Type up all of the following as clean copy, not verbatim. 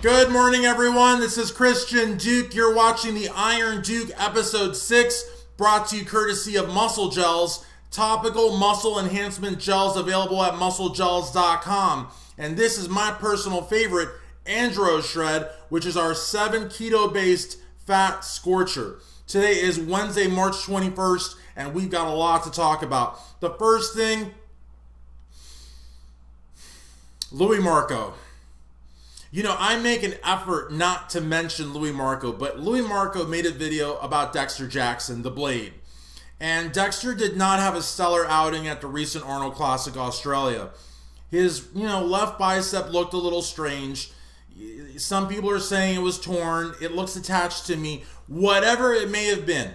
Good morning, everyone. This is Christian Duke. You're watching the Iron Duke episode 6, brought to you courtesy of Muscle Gels, topical muscle enhancement gels available at musclegels.com. And this is my personal favorite, Andro Shred, which is our 7 keto-based fat scorcher. Today is Wednesday, March 21st, and we've got a lot to talk about. The first thing, Luimarco. You know, I make an effort not to mention Luimarco, but Luimarco made a video about Dexter Jackson, the Blade. And Dexter did not have a stellar outing at the recent Arnold Classic Australia. His, left bicep looked a little strange. Some people are saying it was torn. It looks attached to me. Whatever it may have been,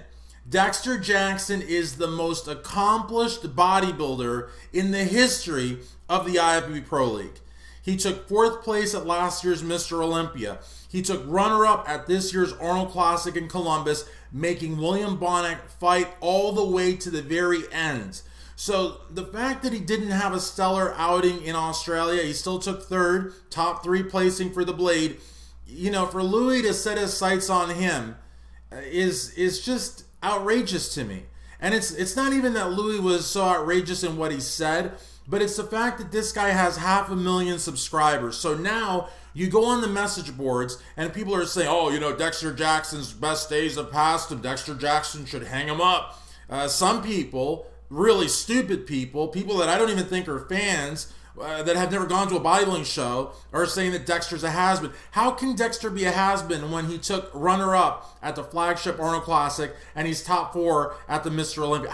Dexter Jackson is the most accomplished bodybuilder in the history of the IFBB Pro League. He took 4th place at last year's Mr. Olympia. He took runner-up at this year's Arnold Classic in Columbus, making William Bonac fight all the way to the very end. So the fact that he didn't have a stellar outing in Australia, he still took 3rd, top 3 placing for the Blade. For Louis to set his sights on him is just outrageous to me. And it's not even that Louis was so outrageous in what he said, but it's the fact that this guy has 500,000 subscribers. So now you go on the message boards and people are saying, oh, Dexter Jackson's best days have passed him. Dexter Jackson should hang him up. Some people, really stupid people that I don't even think are fans, that have never gone to a bodybuilding show, are saying that Dexter's a has-been. How can Dexter be a has-been when he took runner-up at the flagship Arnold Classic and he's top 4 at the Mr. Olympia?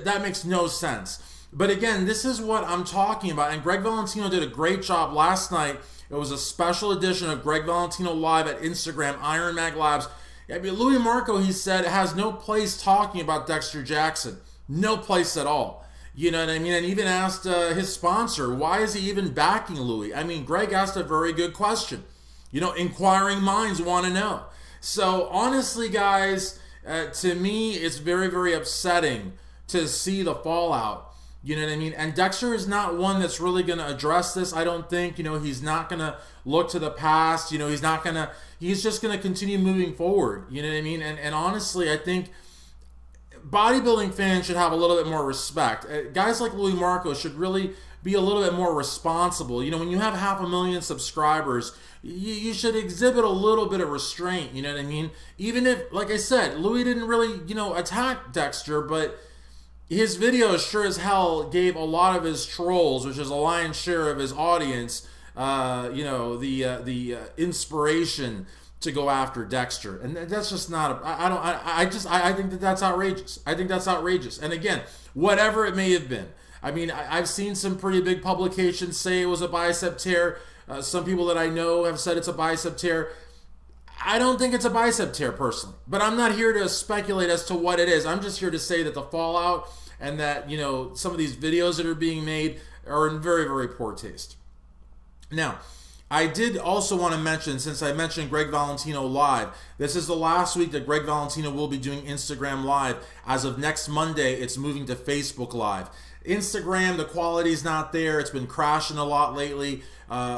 That makes no sense. But again, this is what I'm talking about. And Greg Valentino did a great job last night. It was a special edition of Greg Valentino Live at Instagram, Iron Mag Labs. Luimarco, he said, has no place talking about Dexter Jackson. No place at all. You know what I mean? And even asked his sponsor, why is he even backing Louis? I mean, Greg asked a very good question. Inquiring minds want to know. So honestly, guys, to me, it's very, very upsetting to see the fallout. You know what I mean? And Dexter is not one that's really going to address this, I don't think. He's not going to look to the past. He's just going to continue moving forward. You know what I mean? And honestly, I think bodybuilding fans should have a little bit more respect. Guys like Luimarco should really be a little bit more responsible. When you have 500,000 subscribers, you should exhibit a little bit of restraint. You know what I mean? Even if, like I said, Louis didn't really, attack Dexter, but his video sure as hell gave a lot of his trolls, which is a lion's share of his audience, the inspiration to go after Dexter. And that's just not I think that's outrageous. I think that's outrageous. And again, whatever it may have been. I mean, I've seen some pretty big publications say it was a bicep tear. Some people that I know have said it's a bicep tear. I don't think it's a bicep tear personally, but I'm not here to speculate as to what it is. I'm just here to say that the fallout and that, some of these videos that are being made are in very, very poor taste. Now, I did also want to mention, since I mentioned Greg Valentino Live, this is the last week that Greg Valentino will be doing Instagram Live. As of next Monday, it's moving to Facebook Live. Instagram, the quality's not there. It's been crashing a lot lately.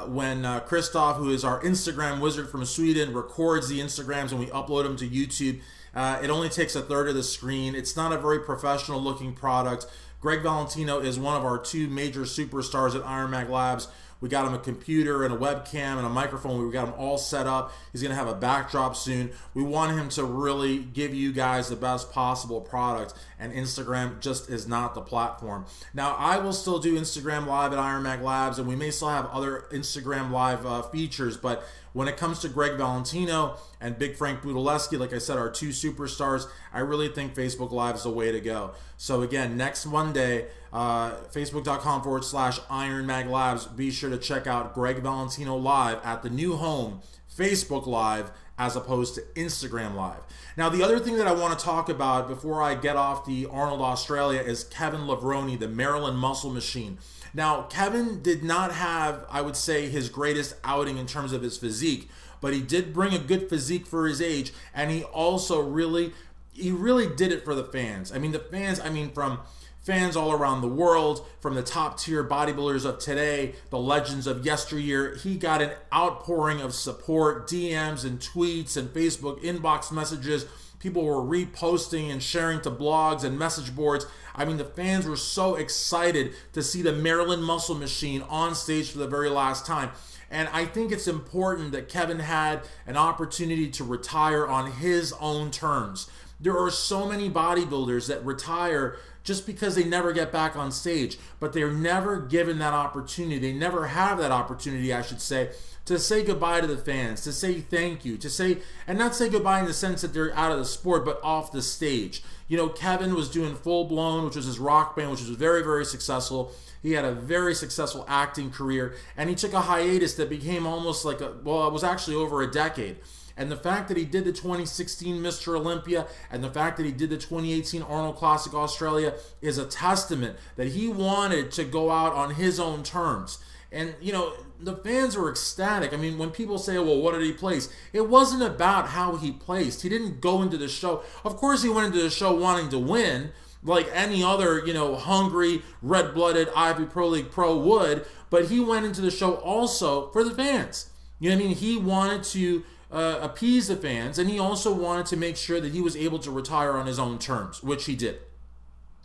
When Christoph, who is our Instagram wizard from Sweden, records the Instagrams and we upload them to YouTube, it only takes 1/3 of the screen. It's not a very professional looking product. Greg Valentino is one of our 2 major superstars at Iron Mag Labs. We got him a computer and a webcam and a microphone. We got him all set up. He's going to have a backdrop soon. We want him to really give you guys the best possible product, and Instagram just is not the platform. Now, I will still do Instagram Live at Iron Mag Labs, and we may still have other Instagram Live features, but when it comes to Greg Valentino and Big Frank Budaleski, like I said, our 2 superstars, I really think Facebook Live is the way to go. So again, next Monday, facebook.com/Iron Mag Labs. Be sure to check out Greg Valentino Live at the new home, Facebook Live, as opposed to Instagram Live. Now, the other thing that I want to talk about before I get off the Arnold Australia is Kevin Levrone, the Maryland Muscle Machine. Now, Kevin did not have, I would say, his greatest outing in terms of his physique, but he did bring a good physique for his age, and he also really did it for the fans. I mean, the fans, from fans all around the world, from the top tier bodybuilders of today, the legends of yesteryear. He got an outpouring of support, DMs and tweets and Facebook inbox messages. People were reposting and sharing to blogs and message boards. I mean, the fans were so excited to see the Maryland Muscle Machine on stage for the very last time. And I think it's important that Kevin had an opportunity to retire on his own terms. There are so many bodybuilders that retire just because they never get back on stage, but they're never given that opportunity. They never have that opportunity, I should say, to say goodbye to the fans, to say thank you, to say, and not say goodbye in the sense that they're out of the sport, but off the stage. You know, Kevin was doing Full Blown, which was his rock band, which was very, very successful. He had a very successful acting career, and he took a hiatus that became almost like a, well, it was actually over a decade. And the fact that he did the 2016 Mr. Olympia and the fact that he did the 2018 Arnold Classic Australia is a testament that he wanted to go out on his own terms. And, you know, the fans were ecstatic. I mean, when people say, well, what did he place? It wasn't about how he placed. He didn't go into the show. Of course, he went into the show wanting to win, like any other, you know, hungry, red-blooded IFBB Pro League pro would. But he went into the show also for the fans. You know what I mean? He wanted to appease the fans, and he also wanted to make sure that he was able to retire on his own terms, which he did.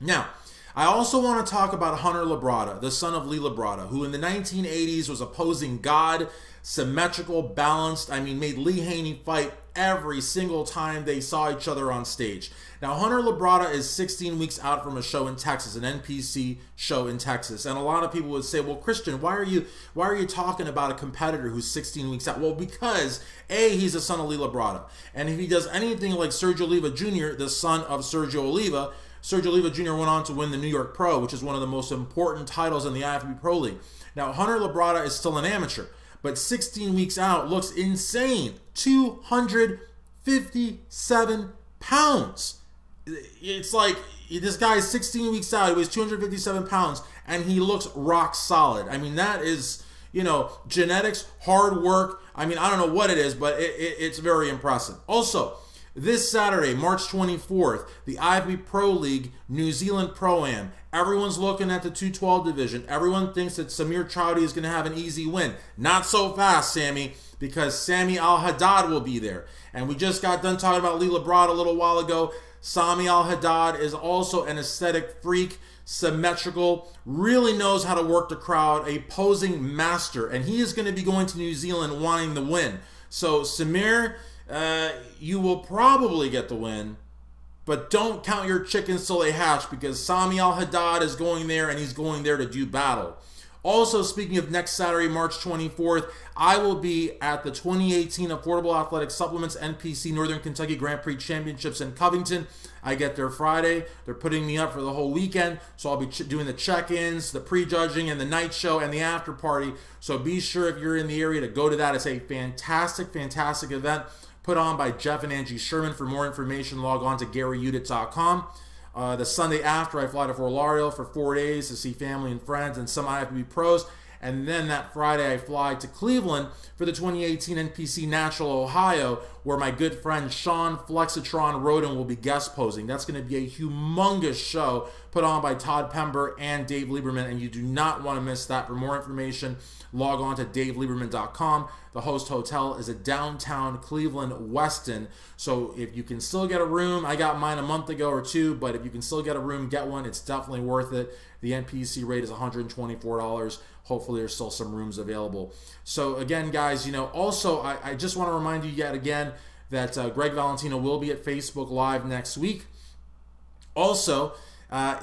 Now, I also want to talk about Hunter Labrada, the son of Lee Labrada, who in the 1980s was opposing God, symmetrical, balanced. I mean, made Lee Haney fight every single time they saw each other on stage. Now, Hunter Labrada is 16 weeks out from a show in Texas, an NPC show in Texas. And a lot of people would say, well, Christian, why are you talking about a competitor who's 16 weeks out? Well, because A, he's the son of Lee Labrada. And if he does anything like Sergio Oliva Jr., the son of Sergio Oliva, Sergio Oliva Jr. went on to win the New York Pro, which is one of the most important titles in the IFBB Pro League. Now, Hunter Labrada is still an amateur, but 16 weeks out looks insane. 257 pounds. It's like this guy is 16 weeks out. He weighs 257 pounds, and he looks rock solid. I mean, that is, you know, genetics, hard work. I mean, I don't know what it is, but it's very impressive. Also, this Saturday, March 24th, the IFBB Pro League New Zealand Pro-Am. Everyone's looking at the 212 division. Everyone thinks that Samir Chowdhury is going to have an easy win. Not so fast, Sammy, because Sami Al-Haddad will be there. And we just got done talking about Lee Labrada a little while ago. Sami Al-Haddad is also an aesthetic freak, symmetrical, really knows how to work the crowd, a posing master. And he is going to be going to New Zealand wanting the win. So, Samir, you will probably get the win, but don't count your chickens till they hatch, because Sami Al-Haddad is going there, and he's going there to do battle. Also, speaking of next Saturday, March 24th, I will be at the 2018 Affordable Athletic Supplements NPC Northern Kentucky Grand Prix Championships in Covington. I get there Friday. They're putting me up for the whole weekend, so I'll be doing the check-ins, the pre-judging, and the night show, and the after party. So be sure, if you're in the area, to go to that. It's a fantastic, fantastic event put on by Jeff and Angie Sherman. For more information, log on to GaryUdit.com. The Sunday after, I fly to Fort Lauderdale for 4 days to see family and friends and some IFBB pros. And then that Friday, I fly to Cleveland for the 2018 NPC Natural Ohio, where my good friend Sean Flexitron Roden will be guest posing. That's going to be a humongous show put on by Todd Pember and Dave Lieberman, and you do not want to miss that. For more information, log on to DaveLieberman.com. The host hotel is a downtown Cleveland Westin. So if you can still get a room, I got mine a month ago or two, but if you can still get a room, get one. It's definitely worth it. The NPC rate is $124. Hopefully there's still some rooms available. So again, guys, you know, also I just want to remind you yet again that Greg Valentino will be at Facebook Live next week. Also,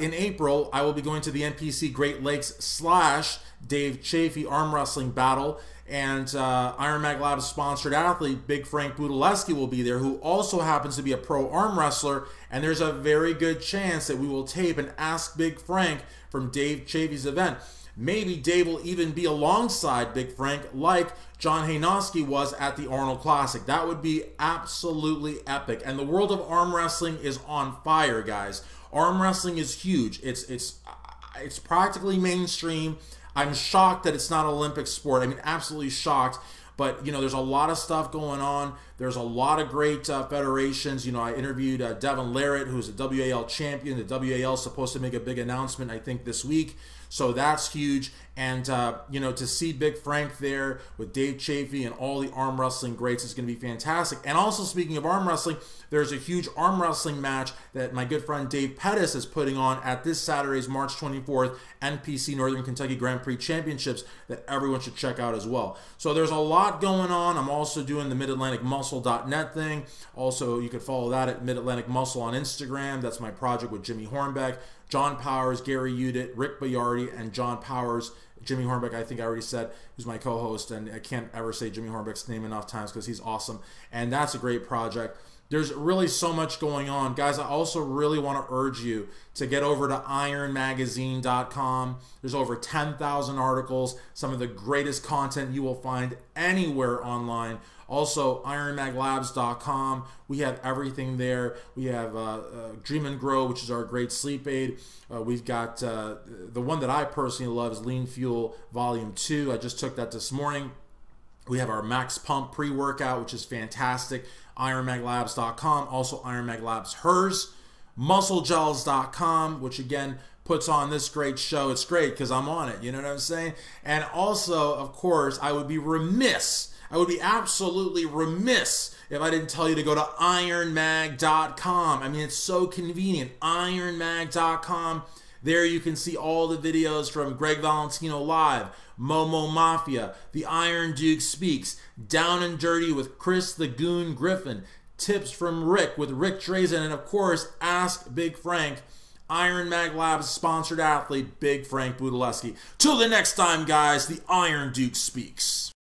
in April, I will be going to the NPC Great Lakes / Dave Chafee arm wrestling battle, and Iron Mag Lab's sponsored athlete Big Frank Budaleski will be there, who also happens to be a pro arm wrestler, and there's a very good chance that we will tape an Ask Big Frank from Dave Chafee's event. Maybe Dave will even be alongside Big Frank like John Haynoski was at the Arnold Classic. That would be absolutely epic. And the world of arm wrestling is on fire, guys. Arm wrestling is huge. It's practically mainstream. I'm shocked that it's not an Olympic sport. I mean, absolutely shocked. But, you know, there's a lot of stuff going on. There's a lot of great federations. You know, I interviewed Devin Larratt, who's a WAL champion. The WAL is supposed to make a big announcement, I think, this week. So that's huge. And, you know, to see Big Frank there with Dave Chafee and all the arm wrestling greats is going to be fantastic. And also, speaking of arm wrestling, there's a huge arm wrestling match that my good friend Dave Pettis is putting on at this Saturday's March 24th NPC Northern Kentucky Grand Prix Championships that everyone should check out as well. So there's a lot going on. I'm also doing the MidAtlanticMuscle.net thing. Also, you can follow that at MidAtlantic Muscle on Instagram. That's my project with Jimmy Hornbeck, John Powers, Gary Udit, Rick Bayardi, and John Powers. Jimmy Hornbeck, I think I already said, who's my co-host, and I can't ever say Jimmy Hornbeck's name enough times because he's awesome. And that's a great project. There's really so much going on. Guys, I also really want to urge you to get over to ironmagazine.com. There's over 10,000 articles, some of the greatest content you will find anywhere online. Also, ironmaglabs.com. We have everything there. We have Dream and Grow, which is our great sleep aid. We've got the one that I personally love is Lean Fuel Volume 2. I just took that this morning. We have our Max Pump pre-workout, which is fantastic. ironmaglabs.com. Also, Iron Mag Labs hers. Musclegels.com, which again puts on this great show. It's great because I'm on it. You know what I'm saying? And also, of course, I would be remiss. I would be absolutely remiss if I didn't tell you to go to ironmag.com. I mean, it's so convenient. ironmag.com. There you can see all the videos from Greg Valentino Live, Momo Mafia, The Iron Duke Speaks, Down and Dirty with Chris the Goon Griffin, Tips from Rick with Rick Drazen, and of course, Ask Big Frank, Iron Mag Labs sponsored athlete, Big Frank Budaleski. Till the next time, guys, The Iron Duke Speaks.